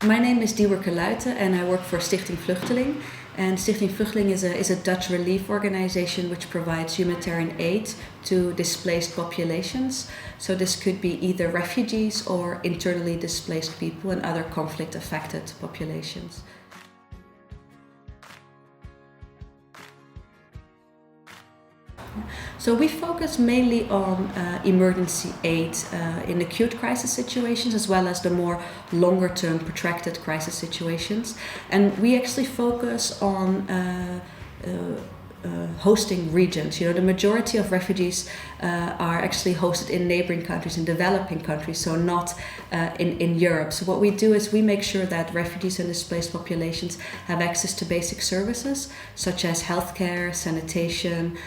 My name is Gregory Lau and I work for Stichting Vluchteling. And Stichting Vluchteling is a Dutch relief organization which provides humanitarian aid to displaced populations. So this could be either refugees or internally displaced people and other conflict-affected populations. So we focus mainly on emergency aid in acute crisis situations as well as the more longer-term protracted crisis situations. And we actually focus on hosting regions. The majority of refugees are actually hosted in neighboring countries, in developing countries, so not in Europe. So what we do is we make sure that refugees and displaced populations have access to basic services such as healthcare, sanitation,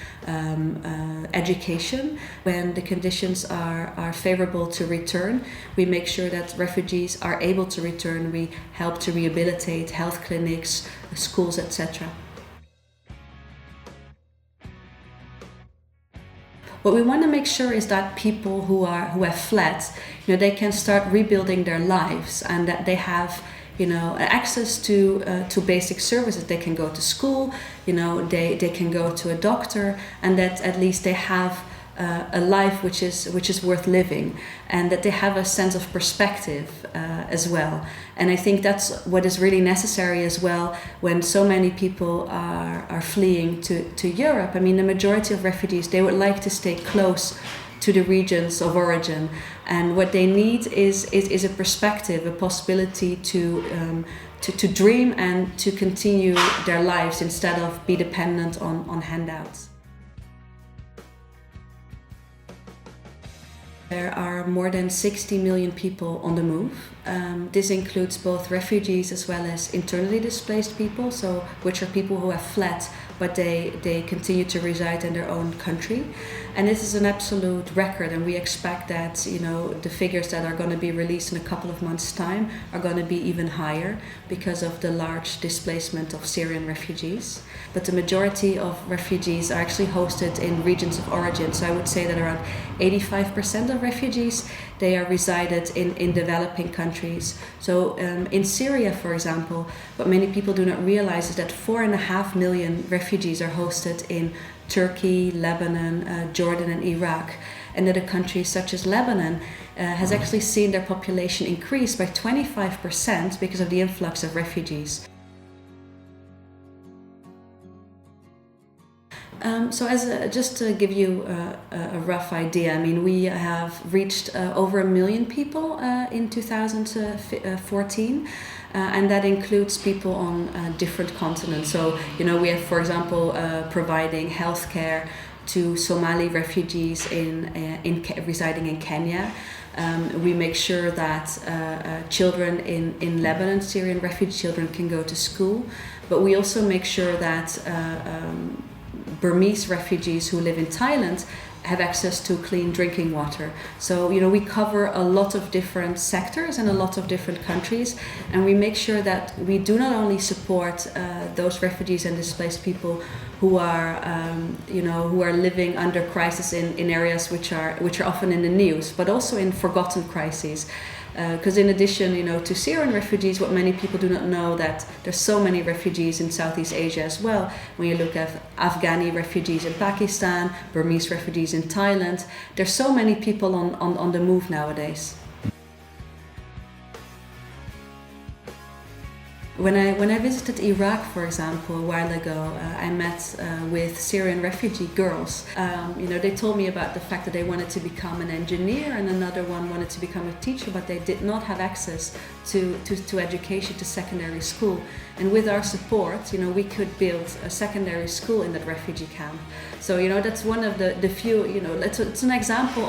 education. When the conditions are favorable to return, we make sure that refugees are able to return. We help to rehabilitate health clinics, schools, etc. What we want to make sure is that people who have fled, they can start rebuilding their lives and that they have, access to basic services. They can go to school, they can go to a doctor, and that at least they have a life which is worth living, and that they have a sense of perspective as well. And I think that's what is really necessary as well when so many people are fleeing to Europe. I mean, the majority of refugees, they would like to stay close to the regions of origin, and what they need is a perspective, a possibility to dream and to continue their lives instead of be dependent on handouts. There are more than 60 million people on the move. This includes both refugees as well as internally displaced people, which are people who have fled but they continue to reside in their own country. And this is an absolute record, and we expect that the figures that are going to be released in a couple of months' time are going to be even higher because of the large displacement of Syrian refugees. But the majority of refugees are actually hosted in regions of origin. So I would say that around 85% of refugees, they are resided in developing countries. So in Syria, for example, what many people do not realize is that 4.5 million refugees are hosted in Turkey, Lebanon, Jordan and Iraq, and that a country such as Lebanon has actually seen their population increase by 25% because of the influx of refugees. Just to give you a rough idea, I mean, we have reached over 1 million people in 2014, and that includes people on different continents. So, we have, for example, providing healthcare to Somali refugees residing in Kenya. We make sure that children in Lebanon, Syrian refugee children, can go to school, but we also make sure that Burmese refugees who live in Thailand have access to clean drinking water. So, we cover a lot of different sectors and a lot of different countries, and we make sure that we do not only support those refugees and displaced people who are, who are living under crisis in areas which are often in the news, but also in forgotten crises. Because in addition, to Syrian refugees, what many people do not know that there's so many refugees in Southeast Asia as well. When you look at Afghani refugees in Pakistan, Burmese refugees in Thailand, there's so many people on the move nowadays. When I visited Iraq, for example, a while ago, I met with Syrian refugee girls. They told me about the fact that they wanted to become an engineer, and another one wanted to become a teacher, but they did not have access to education, to secondary school. And with our support, we could build a secondary school in that refugee camp. So, that's one of the few, it's an example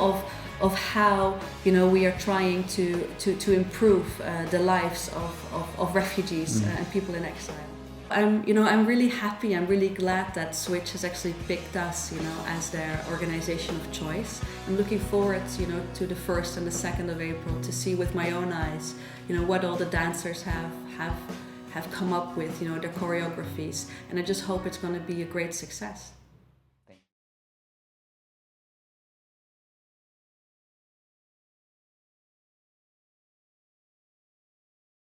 of how we are trying to improve the lives of refugees and people in exile. I'm really happy. I'm really glad that Switch has actually picked us, as their organization of choice. I'm looking forward, to the 1st and the 2nd of April to see with my own eyes, what all the dancers have come up with, their choreographies, and I just hope it's going to be a great success.